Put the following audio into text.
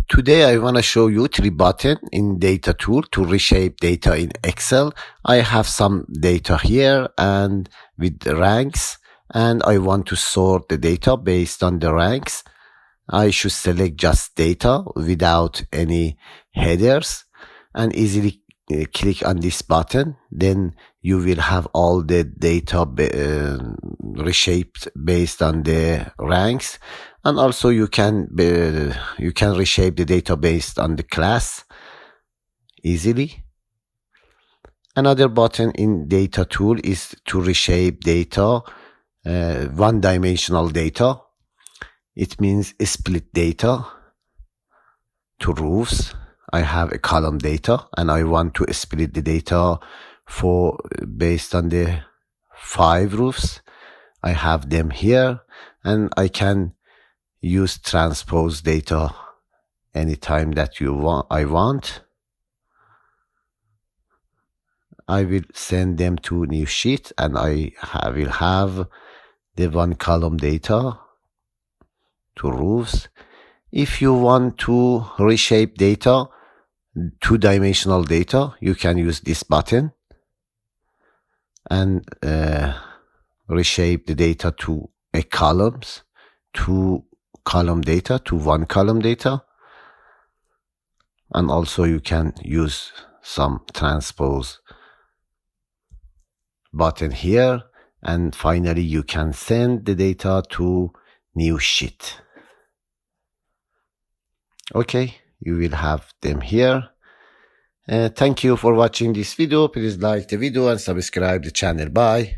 Today I want to show you 3 buttons in data tool to reshape data in Excel. I have some data here and with ranks, and I want to sort the data based on the ranks. I should select just data without any headers and easily click on this button. Then you will have all the data reshaped based on the ranks, and also you can reshape the data based on the class easily. Another button in data tool is to reshape data, one-dimensional data. It means split data to rows. I have a column data and I want to split the data based on the 5 rows. I have them here, and I can use transpose data anytime that I want. I will send them to new sheet, and I will have the one column data to rows. If you want to reshape data, two-dimensional data, you can use this button and reshape the data to a columns, two column data to one column data. And also you can use some transpose button here, and finally you can send the data to new sheet. Okay, you will have them here. Thank you for watching this video. Please like the video and subscribe the channel. Bye.